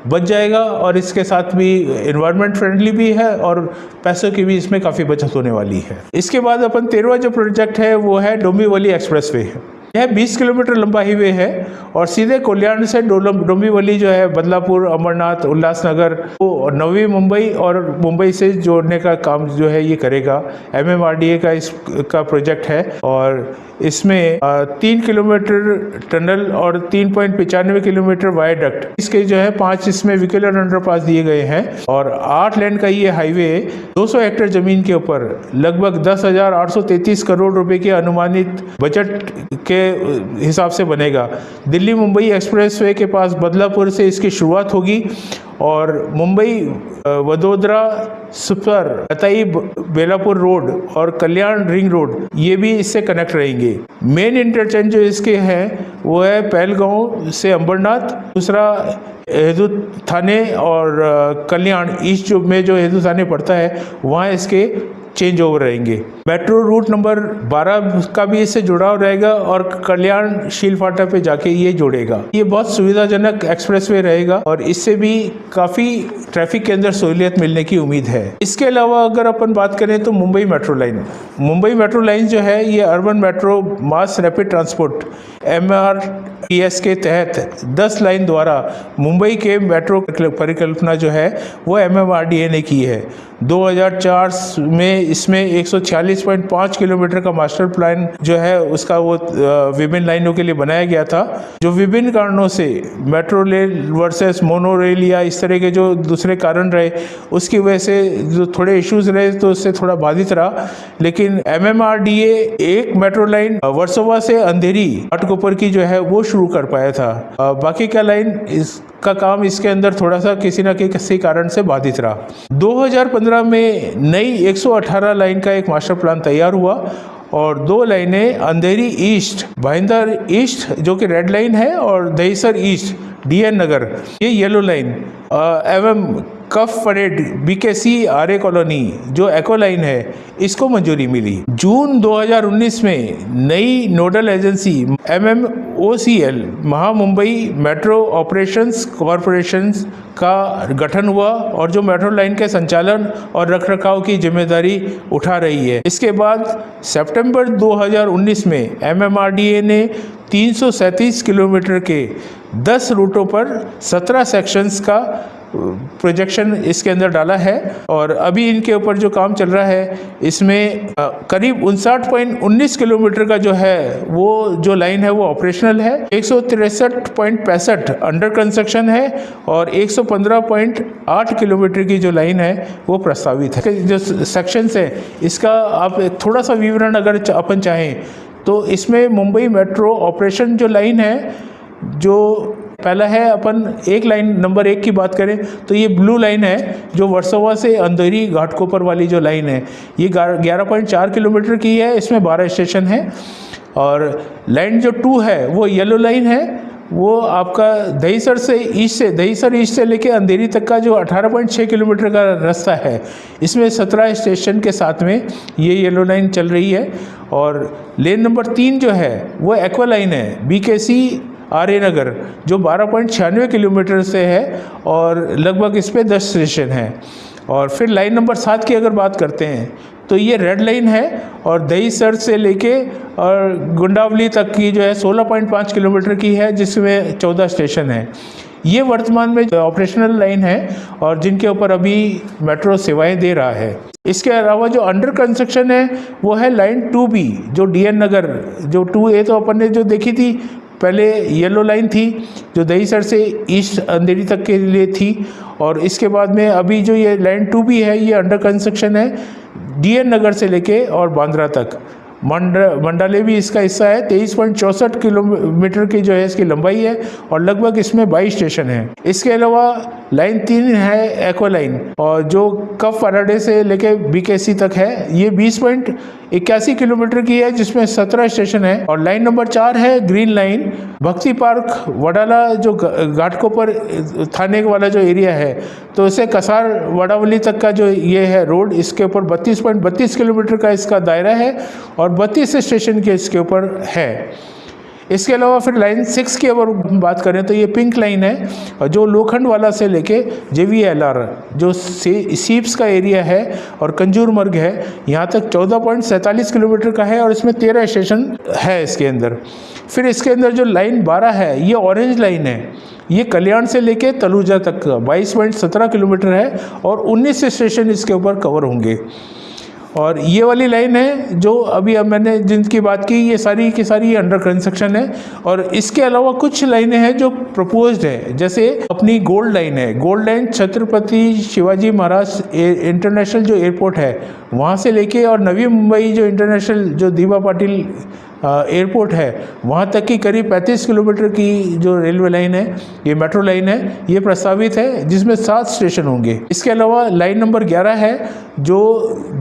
Speaker 1: बच जाएगा। और इसके साथ भी एनवायरनमेंट फ्रेंडली भी है और पैसों की भी इसमें काफ़ी बचत होने वाली है। इसके बाद अपन 13वां जो प्रोजेक्ट है वो है डोंबिवली एक्सप्रेसवे है। यह 20 किलोमीटर लंबा हाईवे है और सीधे कल्याण से डोंबिवली जो है बदलापुर, अमरनाथ, उल्लासनगर को नवी मुंबई और मुंबई से जोड़ने का काम जो है ये करेगा। MMRDA का इसका प्रोजेक्ट है और इसमें 3 किलोमीटर टनल और 3.95 किलोमीटर वायडक्ट, इसके जो है 5 इसमें व्हीकलर अंडरपास दिए गए हैं और 8 लेन का ये हाईवे 200 हेक्टेयर जमीन के ऊपर लगभग 10,833 करोड़ रुपए के अनुमानित बजट के हिसाब से बनेगा। दिल्ली मुंबई एक्सप्रेसवे के पास बदलापुर से इसकी शुरुआत होगी और मुंबई वडोदरा सुपर अतई बेलापुर रोड और कल्याण रिंग रोड ये भी इससे कनेक्ट रहेंगे। मेन इंटरचेंज जो इसके हैं वो है पहलगांव से अंबरनाथ, दूसरा हेदू थाने और कल्याण ईस्ट में जो हेदू थाने पड़ता है वहाँ इसके चेंज ओवर रहेंगे। मेट्रो रूट नंबर 12 का भी इससे जुड़ाव रहेगा और कल्याण शीलफाटा पे जाके ये जोड़ेगा। ये बहुत सुविधाजनक एक्सप्रेसवे रहेगा और इससे भी काफ़ी ट्रैफिक के अंदर सहूलियत मिलने की उम्मीद है। इसके अलावा अगर अपन बात करें तो मुंबई मेट्रो लाइन जो है ये urban metro mass rapid transport MRTS के तहत 10 लाइन द्वारा मुंबई के मेट्रो परिकल्पना जो है वो MMRDA ने की है। 2004 में इसमें 146.5 किलोमीटर का मास्टर प्लान जो है उसका वो विभिन्न लाइनों के लिए बनाया गया था, जो विभिन्न कारणों से metro rail versus mono rail या इस तरह के जो दूसरे कारण रहे उसकी वजह से जो थोड़े इश्यूज रहे तो उससे थोड़ा बाधित रहा। लेकिन MMRDA एक मेट्रो लाइन वर्सोवा से अंधेरी घाटकोपर की जो है वो शुरू कर पाया था। बाकी का लाइन इसका काम इसके अंदर थोड़ा सा किसी न किसी कारण से बाधित रहा। 2015 में नई 118 लाइन का एक मास्टर प्लान तैयार हुआ और 2 लाइनें अंधेरी ईस्ट, भाईंदर ईस्ट जो कि रेड लाइन है, और दहीसर ईस्ट, DN नगर ये येलो लाइन, एवं कफ परेड BKC आर्य कॉलोनी जो एको लाइन है, इसको मंजूरी मिली। जून 2019 में नई नोडल एजेंसी MMOCL महा मुंबई मेट्रो ऑपरेशंस कॉरपोरेशन का गठन हुआ और जो मेट्रो लाइन के संचालन और रखरखाव की जिम्मेदारी उठा रही है। इसके बाद सितंबर 2019 में MMRDA ने 337 किलोमीटर के 10 रूटों पर 17 सेक्शंस का प्रोजेक्शन इसके अंदर डाला है और अभी इनके ऊपर जो काम चल रहा है इसमें करीब 59.19 किलोमीटर का जो है वो जो लाइन है वो ऑपरेशनल है, 163.65 अंडर कंस्ट्रक्शन है और 115.8 किलोमीटर की जो लाइन है वो प्रस्तावित है। जो सेक्शंस है इसका आप थोड़ा सा विवरण अगर अपन चाहें तो इसमें मुंबई मेट्रो ऑपरेशन जो लाइन है, जो पहला है अपन एक लाइन नंबर 1 की बात करें तो ये ब्लू लाइन है जो वर्सोवा से अंधेरी घाटकोपर वाली जो लाइन है, ये 11.4 किलोमीटर की है, इसमें 12 स्टेशन है। और लाइन जो 2 है वो येलो लाइन है, वो आपका दहीसर ईस्ट से लेके अंधेरी तक का जो 18.6 किलोमीटर का रास्ता है, इसमें 17 स्टेशन के साथ में ये येलो लाइन चल रही है। और लेन नंबर 3 जो है वो एक्वा लाइन है, BKC आर्य नगर जो 12.96 किलोमीटर से है और लगभग इस पे 10 स्टेशन हैं। और फिर लाइन नंबर 7 की अगर बात करते हैं तो ये रेड लाइन है और दहीसर से लेके और गुंडावली तक की जो है 16.5 किलोमीटर की है, जिसमें 14 स्टेशन हैं। ये वर्तमान में ऑपरेशनल लाइन है और जिनके ऊपर अभी मेट्रो सेवाएं दे रहा है। इसके अलावा जो अंडर कंस्ट्रक्शन है वो है लाइन 2B जो DN नगर, जो 2A तो अपन ने जो देखी थी पहले येलो लाइन थी जो दहीसर से ईस्ट अंधेरी तक के लिए थी, और इसके बाद में अभी जो ये लाइन 2B है ये अंडर कंस्ट्रक्शन है DN नगर से लेके और बांद्रा तक। मंडाले भी इसका हिस्सा है, 23.64 किलोमीटर की जो है इसकी लंबाई है और लगभग इसमें 22 स्टेशन है। इसके अलावा लाइन 3 है एक्वा लाइन और जो कफ पराडे से लेके BKC तक है, ये 20.81 किलोमीटर की है जिसमें 17 स्टेशन है। और लाइन नंबर 4 है ग्रीन लाइन, भक्ति पार्क वडाला जो घाटकोपर थाने वाला जो एरिया है, तो इसे कसार वडावली तक का जो ये है रोड, इसके ऊपर 32.32 किलोमीटर का इसका दायरा है और 32 स्टेशन के इसके ऊपर है। इसके अलावा फिर लाइन 6 की अगर बात करें तो ये पिंक लाइन है और जो लोखंड वाला से लेके JVLR जो सीप्स का एरिया है और कंजूर मर्ग है, यहाँ तक 14.47 किलोमीटर का है और इसमें 13 स्टेशन है इसके अंदर। फिर इसके अंदर जो लाइन 12 है ये ऑरेंज लाइन है, ये कल्याण से लेके तलुजा तक का 22.17 किलोमीटर है और 19 स्टेशन इसके ऊपर कवर होंगे। और ये वाली लाइन है जो अभी अब मैंने जिनकी बात की, ये सारी की सारी अंडर कंस्ट्रक्शन है। और इसके अलावा कुछ लाइनें हैं जो प्रपोज्ड है, जैसे अपनी गोल्ड लाइन है, gold line Chhatrapati Shivaji Maharaj international जो एयरपोर्ट है वहाँ से लेके और नवी मुंबई जो इंटरनेशनल जो दीवा पाटिल एयरपोर्ट है वहाँ तक की करीब 35 किलोमीटर की जो रेलवे लाइन है, ये मेट्रो लाइन है, ये प्रस्तावित है जिसमें 7 स्टेशन होंगे। इसके अलावा लाइन नंबर 11 है जो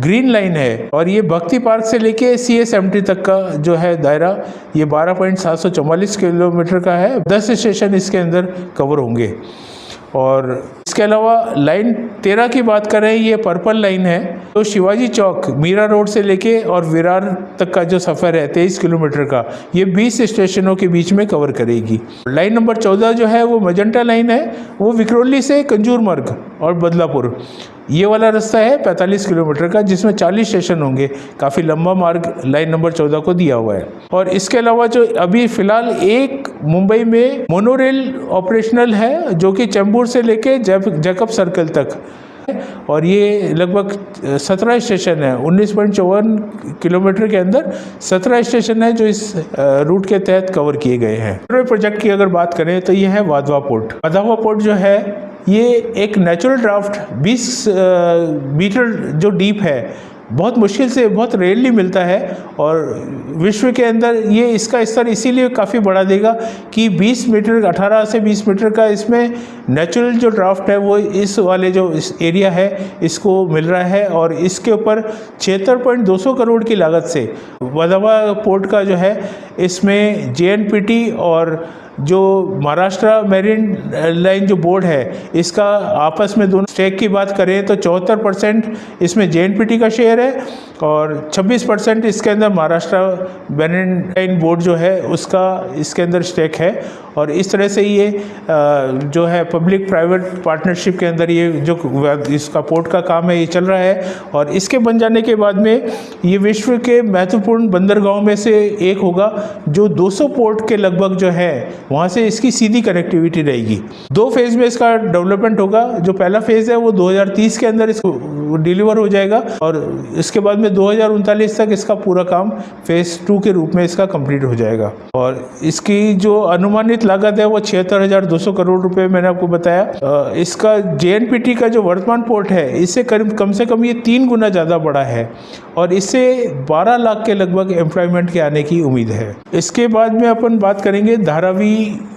Speaker 1: ग्रीन लाइन है और ये भक्ति पार्क से लेके CS70 तक का जो है दायरा, ये 12.744 किलोमीटर का है, 10 स्टेशन इसके अंदर कवर होंगे। और इसके अलावा लाइन 13 की बात करें, ये पर्पल लाइन है तो शिवाजी चौक मीरा रोड से लेके और विरार तक का जो सफ़र है 23 किलोमीटर का, ये 20 स्टेशनों के बीच में कवर करेगी। लाइन नंबर 14 जो है वो मजेंटा लाइन है, वो विक्रोली से कंजूर मर्ग और बदलापुर, ये वाला रास्ता है 45 किलोमीटर का जिसमें 40 स्टेशन होंगे। काफ़ी लंबा मार्ग लाइन नंबर 14 को दिया हुआ है। और इसके अलावा जो अभी फ़िलहाल एक मुंबई में मोनोरेल ऑपरेशनल है जो कि चेंबूर से लेके जैकब सर्कल तक, और ये लगभग 17 स्टेशन है, 19.54 किलोमीटर के अंदर 17 स्टेशन है जो इस रूट के तहत कवर किए गए हैं। प्रोजेक्ट की अगर बात करें तो ये है वाधवा पोर्ट। वाधवा पोर्ट जो है ये एक नेचुरल ड्राफ्ट 20 मीटर जो डीप है बहुत मुश्किल से, बहुत रेयरली मिलता है। और विश्व के अंदर ये इसका स्तर इसीलिए काफ़ी बढ़ा देगा कि 20 मीटर, 18 से 20 मीटर का इसमें नेचुरल जो ड्राफ्ट है वो इस वाले जो इस एरिया है इसको मिल रहा है। और इसके ऊपर 76.200 करोड़ की लागत से वधवा पोर्ट का जो है इसमें JNPT और जो महाराष्ट्र मैरीन लाइन जो बोर्ड है इसका आपस में दोनों स्टेक की बात करें तो 74% इसमें JNPT का शेयर है और 26% इसके अंदर महाराष्ट्र मैरीन लाइन बोर्ड जो है उसका इसके अंदर स्टेक है। और इस तरह से ये जो है पब्लिक प्राइवेट पार्टनरशिप के अंदर ये जो इसका पोर्ट का काम है ये चल रहा है। और इसके बन जाने के बाद में ये विश्व के महत्वपूर्ण बंदरगाहों में से एक होगा जो 200 पोर्ट के लगभग जो है वहाँ से इसकी सीधी कनेक्टिविटी रहेगी। 2 फेज़ में इसका डेवलपमेंट होगा। जो पहला फेज़ है वो 2030 के अंदर इसको डिलीवर हो जाएगा और इसके बाद में 2039 तक इसका पूरा काम फेज़ 2 के रूप में इसका कंप्लीट हो जाएगा। और इसकी जो अनुमानित लागत है वो 76,200 करोड़ रुपए मैंने आपको बताया। इसका JNPT का जो वर्तमान पोर्ट है इससे करीब कम से कम ये 3 गुना ज़्यादा बड़ा है और इससे 12 लाख के लगभग एम्प्लॉयमेंट के आने की उम्मीद है। इसके बाद में अपन बात करेंगे धारावी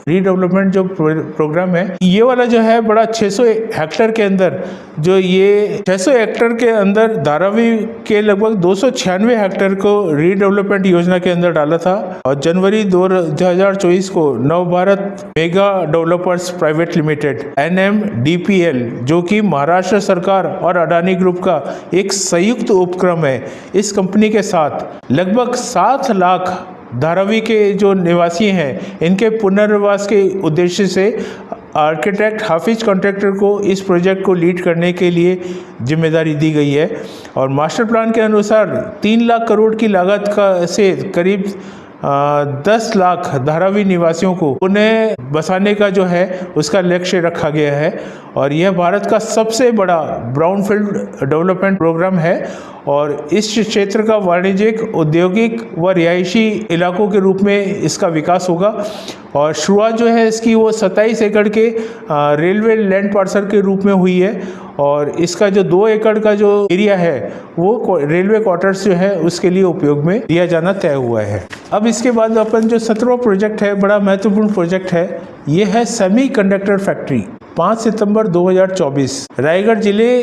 Speaker 1: रीडेवलपमेंट जो प्रोग्राम है। ये वाला जो है बड़ा 600 हेक्टेयर के अंदर जो ये 600 हेक्टेयर के अंदर धारावी के लगभग 296 हेक्टेयर को रीडेवलपमेंट योजना के अंदर डाला था। और जनवरी 2024 को नव Bharat mega developers private limited NMDPL जो कि महाराष्ट्र सरकार और अडानी ग्रुप का एक संयुक्त उपक्रम है, इस कंपनी के साथ लगभग 7 लाख धारावी के जो निवासी हैं इनके पुनर्वास के उद्देश्य से आर्किटेक्ट हाफिज कॉन्ट्रैक्टर को इस प्रोजेक्ट को लीड करने के लिए जिम्मेदारी दी गई है। और मास्टर प्लान के अनुसार 3 लाख करोड़ की लागत का से करीब 10 लाख धारावी निवासियों को पुनः बसाने का जो है उसका लक्ष्य रखा गया है। और यह भारत का सबसे बड़ा ब्राउनफील्ड डेवलपमेंट प्रोग्राम है और इस क्षेत्र का वाणिज्यिक, औद्योगिक व रिहायशी इलाकों के रूप में इसका विकास होगा। और शुरुआत जो है इसकी वो 27 एकड़ के रेलवे लैंड पार्सल के रूप में हुई है और इसका जो 2 एकड़ का जो एरिया है वो रेलवे क्वार्टर्स जो है उसके लिए उपयोग में दिया जाना तय हुआ है। अब इसके बाद अपन जो 17वां प्रोजेक्ट है, बड़ा महत्वपूर्ण प्रोजेक्ट है, ये है सेमीकंडक्टर फैक्ट्री। 5 सितंबर 2024 रायगढ़ जिले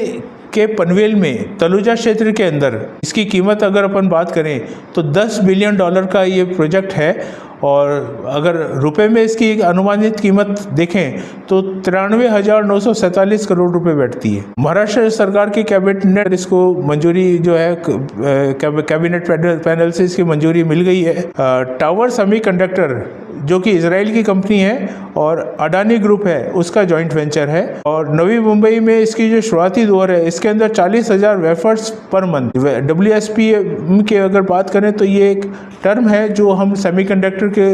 Speaker 1: के पनवेल में तलुजा क्षेत्र के अंदर इसकी कीमत अगर अपन बात करें तो $10 बिलियन का ये प्रोजेक्ट है। और अगर रुपए में इसकी अनुमानित कीमत देखें तो 93,947 करोड़ रुपए बैठती है। महाराष्ट्र सरकार की कैबिनेट ने इसको मंजूरी जो है कैबिनेट पैनल से इसकी मंजूरी मिल गई है। टावर सेमीकंडक्टर जो कि इजराइल की कंपनी है और अडानी ग्रुप है उसका जॉइंट वेंचर है। और नवी मुंबई में इसकी जो शुरुआती दौर है इसके अंदर 40,000 वेफर्स पर मंथ। WSP की अगर बात करें तो ये एक टर्म है जो हम सेमीकंडक्टर के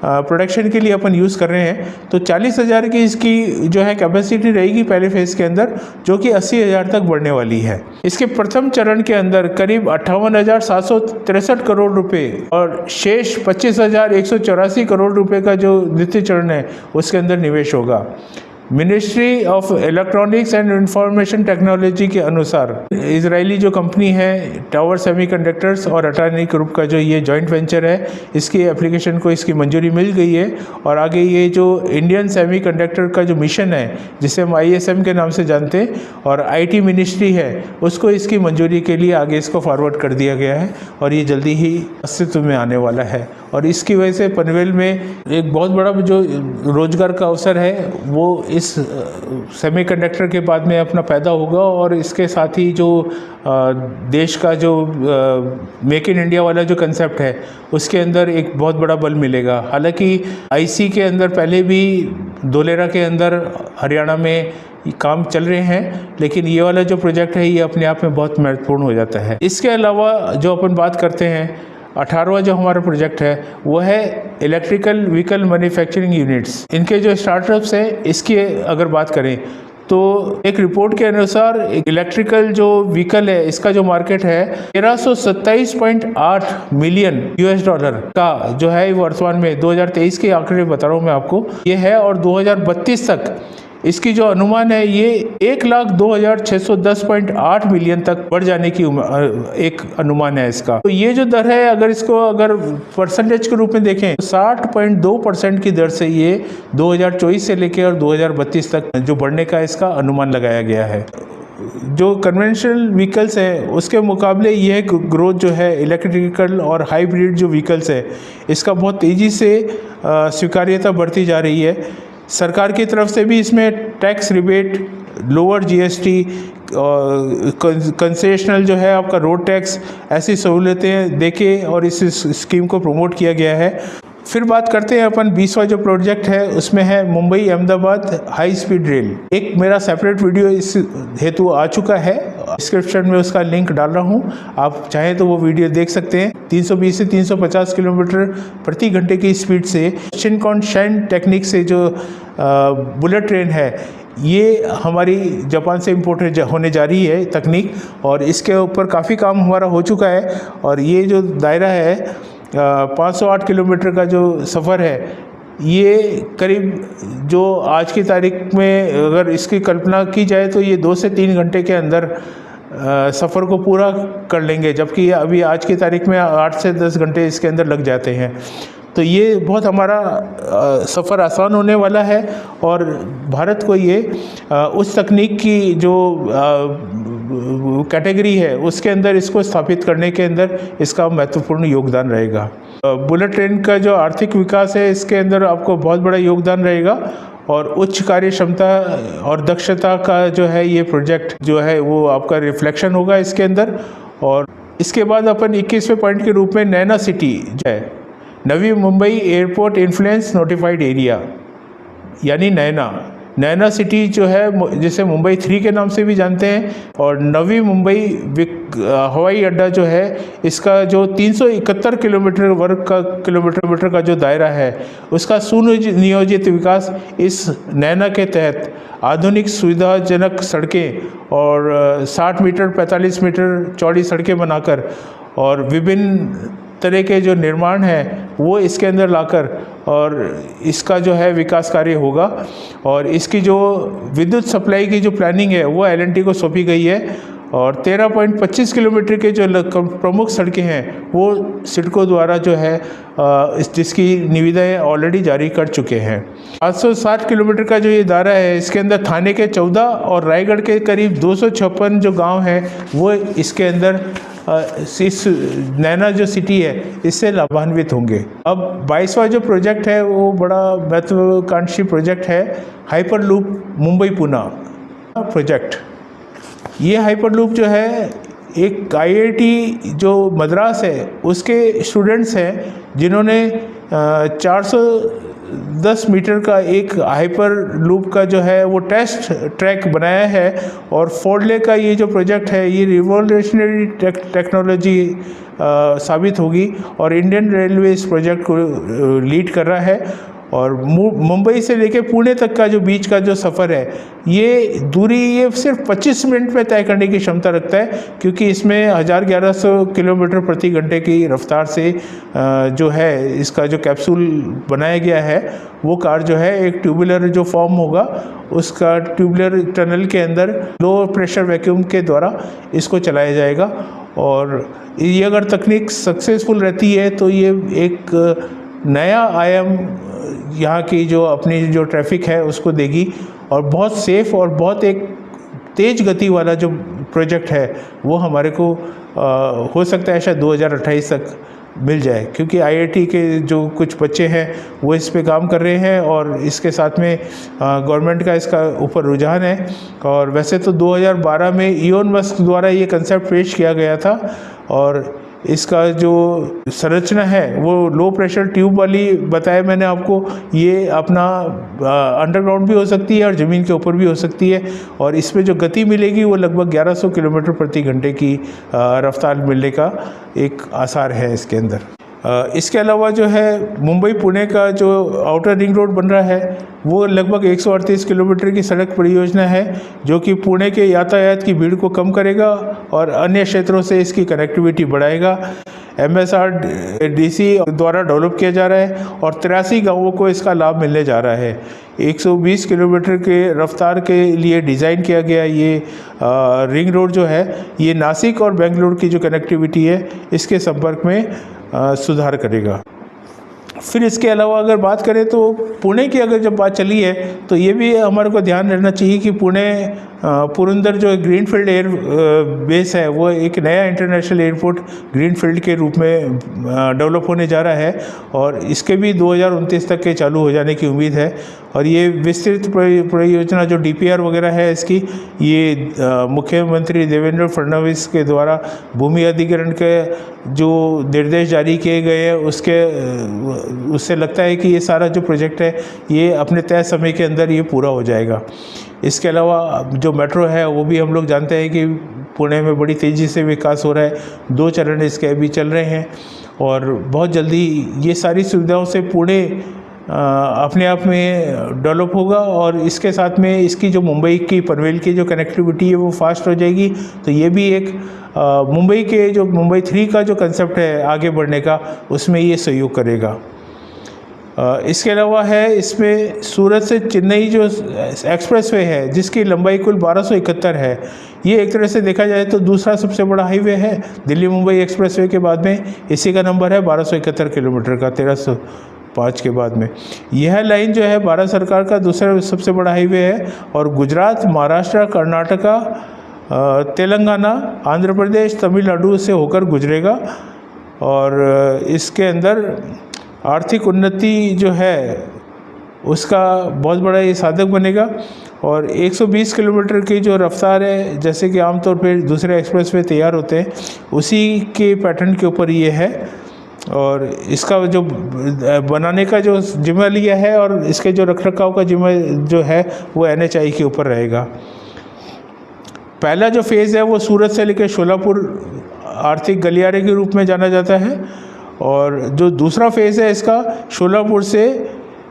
Speaker 1: प्रोडक्शन के लिए अपन यूज़ कर रहे हैं। तो 40,000 की इसकी जो है कैपेसिटी रहेगी पहले फेज़ के अंदर, जो कि 80,000 तक बढ़ने वाली है। इसके प्रथम चरण के अंदर करीब 58,763 करोड़ रुपए और शेष 25,184 करोड़ रुपए का जो द्वितीय चरण है उसके अंदर निवेश होगा। Ministry of electronics and information technology के अनुसार इजरायली जो कंपनी है टावर सेमीकंडक्टर्स और अडानी ग्रुप का जो ये जॉइंट वेंचर है इसकी एप्लीकेशन को इसकी मंजूरी मिल गई है। और आगे ये जो इंडियन सेमीकंडक्टर का जो मिशन है जिसे हम ISM के नाम से जानते हैं और IT मिनिस्ट्री है उसको इसकी मंजूरी के लिए आगे इसको फॉरवर्ड कर दिया गया है और ये जल्दी ही अस्तित्व में आने वाला है। और इसकी वजह से पनवेल में एक बहुत बड़ा जो रोजगार का अवसर है वो इस सेमीकंडक्टर के बाद में अपना पैदा होगा। और इसके साथ ही जो देश का जो मेक इन इंडिया वाला जो कंसेप्ट है उसके अंदर एक बहुत बड़ा बल मिलेगा। हालांकि IC के अंदर पहले भी धोलेरा के अंदर हरियाणा में काम चल रहे हैं, लेकिन ये वाला जो प्रोजेक्ट है ये अपने आप में बहुत महत्वपूर्ण हो जाता है। इसके अलावा जो अपन बात करते हैं 18वां जो हमारा प्रोजेक्ट है वो है इलेक्ट्रिकल व्हीकल मैन्युफैक्चरिंग यूनिट्स। इनके जो स्टार्टअप्स हैं इसकी अगर बात करें तो एक रिपोर्ट के अनुसार इलेक्ट्रिकल जो व्हीकल है इसका जो मार्केट है 1327.8 मिलियन $, का जो है वर्तमान में 2023 के आंकड़े बता रहा हूँ मैं आपको ये है। और 2032 तक इसकी जो अनुमान है ये 1,02,610.8 मिलियन तक बढ़ जाने की एक अनुमान है इसका। तो ये जो दर है, अगर परसेंटेज के रूप में देखें, 60.2% की दर से ये 2024 से लेकर और 2032 तक जो बढ़ने का इसका अनुमान लगाया गया है। जो कन्वेंशनल व्हीकल्स हैं उसके मुकाबले यह ग्रोथ जो है इलेक्ट्रिकल और हाइब्रिड जो व्हीकल्स है इसका बहुत तेज़ी से स्वीकार्यता बढ़ती जा रही है। सरकार की तरफ से भी इसमें tax rebate, lower GST, concessional जो है आपका रोड टैक्स, ऐसी सहूलतें देके और इस स्कीम को प्रमोट किया गया है। फिर बात करते हैं अपन 20वां जो प्रोजेक्ट है उसमें है Mumbai Ahmedabad high speed rail. एक मेरा सेपरेट वीडियो इस हेतु आ चुका है, डिस्क्रिप्शन में उसका लिंक डाल रहा हूँ, आप चाहें तो वो वीडियो देख सकते हैं। 320 से 350 किलोमीटर प्रति घंटे की स्पीड से शिनकानसेन टेक्निक से जो बुलेट ट्रेन है ये हमारी जापान से इम्पोर्ट होने जा रही है तकनीक, और इसके ऊपर काफ़ी काम हमारा हो चुका है। और ये जो दायरा है 508 किलोमीटर का जो सफ़र है, ये करीब जो आज की तारीख में अगर इसकी कल्पना की जाए तो ये 2 से 3 घंटे के अंदर सफ़र को पूरा कर लेंगे, जबकि अभी आज की तारीख में 8 से 10 घंटे इसके अंदर लग जाते हैं। तो ये बहुत हमारा सफ़र आसान होने वाला है और भारत को ये उस तकनीक की जो कैटेगरी है उसके अंदर इसको स्थापित करने के अंदर इसका महत्वपूर्ण योगदान रहेगा। बुलेट ट्रेन का जो आर्थिक विकास है इसके अंदर आपको बहुत बड़ा योगदान रहेगा और उच्च कार्य क्षमता और दक्षता का जो है ये प्रोजेक्ट जो है वो आपका रिफ्लेक्शन होगा इसके अंदर। और इसके बाद अपन 21वें पॉइंट के रूप में नैना सिटी जो है, Navi Mumbai airport influence notified area, यानी नैना सिटी जो है जिसे मुंबई 3 के नाम से भी जानते हैं, और नवी मुंबई हवाई अड्डा जो है इसका जो 371 किलोमीटर का जो दायरा है उसका सुनियोजित विकास इस नैना के तहत आधुनिक सुविधाजनक सड़कें और 60 मीटर 45 मीटर चौड़ी सड़कें बनाकर और विभिन्न तरह के जो निर्माण है वो इसके अंदर लाकर और इसका जो है विकास कार्य होगा। और इसकी जो विद्युत सप्लाई की जो प्लानिंग है वो एल&टी को सौंपी गई है और 13.25 किलोमीटर के जो प्रमुख सड़कें हैं वो सिडको द्वारा जो है जिसकी निविदाएँ ऑलरेडी जारी कर चुके हैं। 560 किलोमीटर का जो ये दायरा है इसके अंदर थाने के 14 और रायगढ़ के करीब 256 जो गांव हैं वो इसके अंदर इस नैना जो सिटी है इससे लाभान्वित होंगे। अब 22वां जो प्रोजेक्ट है वो बड़ा महत्वाकांक्षी प्रोजेक्ट है, hyper loop Mumbai Pune project. ये हाइपर लूप जो है एक आईआईटी जो मद्रास है उसके स्टूडेंट्स हैं जिन्होंने 410 मीटर का एक हाइपर लूप का जो है वो टेस्ट ट्रैक बनाया है। और फोर्डले का ये जो प्रोजेक्ट है ये रिवॉल्यूशनरी टेक्नोलॉजी साबित होगी और इंडियन रेलवे इस प्रोजेक्ट को लीड कर रहा है। और मुंबई से लेके पुणे तक का जो बीच का जो सफ़र है ये दूरी ये सिर्फ 25 मिनट में तय करने की क्षमता रखता है, क्योंकि इसमें 1100 किलोमीटर प्रति घंटे की रफ्तार से जो है इसका जो कैप्सूल बनाया गया है वो कार जो है एक ट्यूबुलर जो फॉर्म होगा उसका ट्यूबुलर टनल के अंदर लो प्रेशर वैक्यूम के द्वारा इसको चलाया जाएगा। और ये अगर तकनीक सक्सेसफुल रहती है तो ये एक नया आयाम यहाँ की जो अपनी जो ट्रैफिक है उसको देगी और बहुत सेफ़ और बहुत एक तेज़ गति वाला जो प्रोजेक्ट है वो हमारे को हो सकता है शायद 2028 तक मिल जाए, क्योंकि आईआईटी के जो कुछ बच्चे हैं वो इस पे काम कर रहे हैं और इसके साथ में गवर्नमेंट का इसका ऊपर रुझान है। और वैसे तो 2012 में इलोन मस्क द्वारा ये कंसेप्ट पेश किया गया था और इसका जो संरचना है वो लो प्रेशर ट्यूब वाली बताया मैंने आपको, ये अपना अंडरग्राउंड भी हो सकती है और ज़मीन के ऊपर भी हो सकती है और इसमें जो गति मिलेगी वो लगभग 1100 किलोमीटर प्रति घंटे की रफ्तार मिलने का एक आसार है इसके अंदर। इसके अलावा जो है मुंबई पुणे का जो आउटर रिंग रोड बन रहा है वो लगभग 138 किलोमीटर की सड़क परियोजना है जो कि पुणे के यातायात की भीड़ को कम करेगा और अन्य क्षेत्रों से इसकी कनेक्टिविटी बढ़ाएगा। MSRDC द्वारा डेवलप किया जा रहा है और 83 गांवों को इसका लाभ मिलने जा रहा है। 120 किलोमीटर के रफ्तार के लिए डिज़ाइन किया गया ये रिंग रोड जो है, ये नासिक और बेंगलुरु की जो कनेक्टिविटी है इसके संपर्क में सुधार करेगा। फिर इसके अलावा अगर बात करें तो पुणे की अगर जब बात चली है तो ये भी हमारे को ध्यान रखना चाहिए कि पुणे पुरंदर जो ग्रीनफील्ड एयर बेस है वो एक नया इंटरनेशनल एयरपोर्ट ग्रीनफील्ड के रूप में डेवलप होने जा रहा है और इसके भी 2029 तक के चालू हो जाने की उम्मीद है। और ये विस्तृत परियोजना जो DPR वगैरह है इसकी, ये मुख्यमंत्री देवेंद्र फडणवीस के द्वारा भूमि अधिग्रहण के जो निर्देश जारी किए गए हैं उससे लगता है कि ये सारा जो प्रोजेक्ट है ये अपने तय समय के अंदर ये पूरा हो जाएगा। इसके अलावा जो मेट्रो है वो भी हम लोग जानते हैं कि पुणे में बड़ी तेज़ी से विकास हो रहा है। 2 चरण इसके अभी चल रहे हैं और बहुत जल्दी ये सारी सुविधाओं से पुणे अपने आप में डेवलप होगा और इसके साथ में इसकी जो मुंबई की पनवेल की जो कनेक्टिविटी है वो फास्ट हो जाएगी। तो ये भी एक मुंबई के जो मुंबई 3 का जो कंसेप्ट है आगे बढ़ने का, उसमें ये सहयोग करेगा। इसके अलावा है इसमें सूरत से चेन्नई जो एक्सप्रेसवे है जिसकी लंबाई कुल 1271 है, ये एक तरह से देखा जाए तो दूसरा सबसे बड़ा हाईवे है दिल्ली मुंबई एक्सप्रेसवे के बाद में। इसी का नंबर है 1271 किलोमीटर का, 1305 के बाद में। यह लाइन जो है भारत सरकार का दूसरा सबसे बड़ा हाईवे है और गुजरात, महाराष्ट्र, कर्नाटका, तेलंगाना, आंध्र प्रदेश, तमिलनाडु से होकर गुजरेगा और इसके अंदर आर्थिक उन्नति जो है उसका बहुत बड़ा ये साधक बनेगा। और 120 किलोमीटर की जो रफ्तार है, जैसे कि आमतौर पर दूसरे एक्सप्रेसवे तैयार होते हैं, उसी के पैटर्न के ऊपर ये है और इसका जो बनाने का जो जिम्मा लिया है और इसके जो रखरखाव का जिम्मा जो है वो NHAI के ऊपर रहेगा। पहला जो फेज़ है वो सूरत से लेकर शोलापुर आर्थिक गलियारे के रूप में जाना जाता है और जो दूसरा फेज़ है इसका शोलापुर से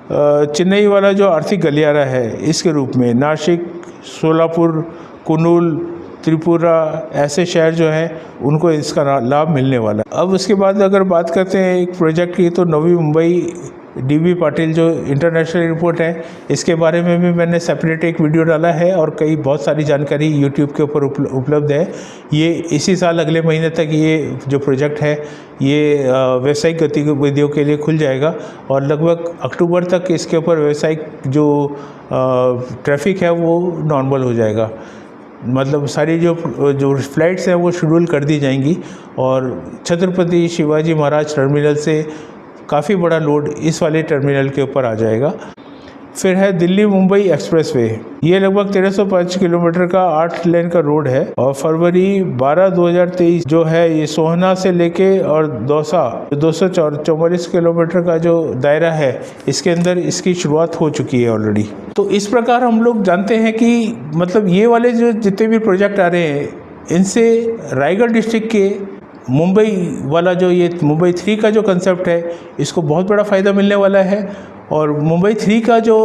Speaker 1: चेन्नई वाला जो आर्थिक गलियारा है इसके रूप में नासिक, सोलापुर, कुर्नूल, त्रिपुरा ऐसे शहर जो हैं उनको इसका लाभ मिलने वाला है। अब उसके बाद अगर बात करते हैं एक प्रोजेक्ट की, तो नवी मुंबई DB पाटिल जो इंटरनेशनल एयरपोर्ट है, इसके बारे में भी मैंने सेपरेट एक वीडियो डाला है और बहुत सारी जानकारी YouTube के ऊपर उपलब्ध है। ये इसी साल अगले महीने तक ये जो प्रोजेक्ट है ये व्यावसायिक गतिविधियों के लिए खुल जाएगा और लगभग अक्टूबर तक इसके ऊपर व्यावसायिक जो ट्रैफिक है वो नॉर्मल हो जाएगा। मतलब सारी जो फ्लाइट्स हैं वो शेड्यूल कर दी जाएंगी और छत्रपति शिवाजी महाराज टर्मिनल से काफ़ी बड़ा लोड इस वाले टर्मिनल के ऊपर आ जाएगा। फिर है दिल्ली मुंबई एक्सप्रेसवे, ये लगभग 1305 किलोमीटर का 8 लेन का रोड है और फरवरी 12, 2023 जो है ये सोहना से लेके और दौसा 244 किलोमीटर का जो दायरा है इसके अंदर इसकी शुरुआत हो चुकी है ऑलरेडी। तो इस प्रकार हम लोग जानते हैं कि मतलब ये वाले जो जितने भी प्रोजेक्ट आ रहे हैं इनसे रायगढ़ डिस्ट्रिक्ट के मुंबई वाला जो ये मुंबई 3 का जो कंसेप्ट है इसको बहुत बड़ा फ़ायदा मिलने वाला है। और मुंबई 3 का जो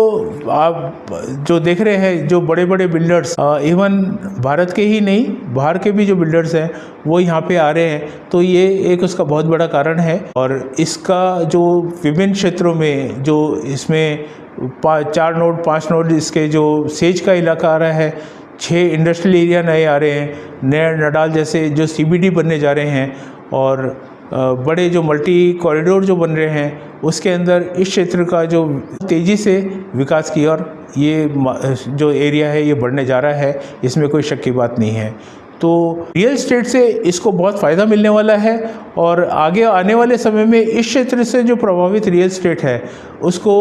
Speaker 1: आप जो देख रहे हैं जो बड़े बड़े बिल्डर्स इवन भारत के ही नहीं बाहर के भी जो बिल्डर्स हैं वो यहाँ पे आ रहे हैं, तो ये एक उसका बहुत बड़ा कारण है। और इसका जो विभिन्न क्षेत्रों में जो इसमें 4 नोड 5 नोड इसके जो सेज का इलाका आ रहा है, 6 इंडस्ट्रियल एरिया नए आ रहे हैं, नए नडाल जैसे जो CBD बनने जा रहे हैं और बड़े जो मल्टी कॉरिडोर जो बन रहे हैं उसके अंदर इस क्षेत्र का जो तेज़ी से विकास की और ये जो एरिया है ये बढ़ने जा रहा है, इसमें कोई शक की बात नहीं है। तो रियल एस्टेट से इसको बहुत फ़ायदा मिलने वाला है और आगे आने वाले समय में इस क्षेत्र से जो प्रभावित रियल एस्टेट है उसको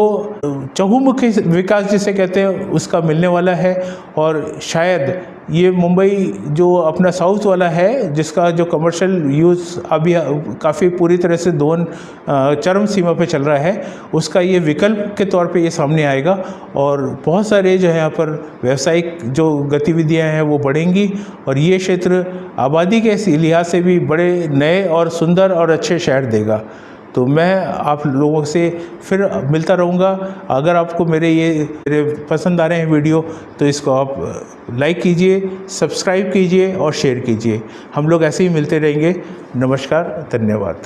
Speaker 1: चहुमुखी विकास जिसे कहते हैं उसका मिलने वाला है। और शायद ये मुंबई जो अपना साउथ वाला है जिसका जो कमर्शियल यूज़ अभी काफ़ी पूरी तरह से चरम सीमा पे चल रहा है, उसका ये विकल्प के तौर पे ये सामने आएगा और बहुत सारे जो है यहाँ पर व्यावसायिक जो गतिविधियाँ हैं वो बढ़ेंगी और ये क्षेत्र आबादी के लिहाज से भी बड़े नए और सुंदर और अच्छे शहर देगा। तो मैं आप लोगों से फिर मिलता रहूँगा। अगर आपको मेरे पसंद आ रहे हैं वीडियो तो इसको आप लाइक कीजिए, सब्सक्राइब कीजिए और शेयर कीजिए। हम लोग ऐसे ही मिलते रहेंगे। नमस्कार, धन्यवाद।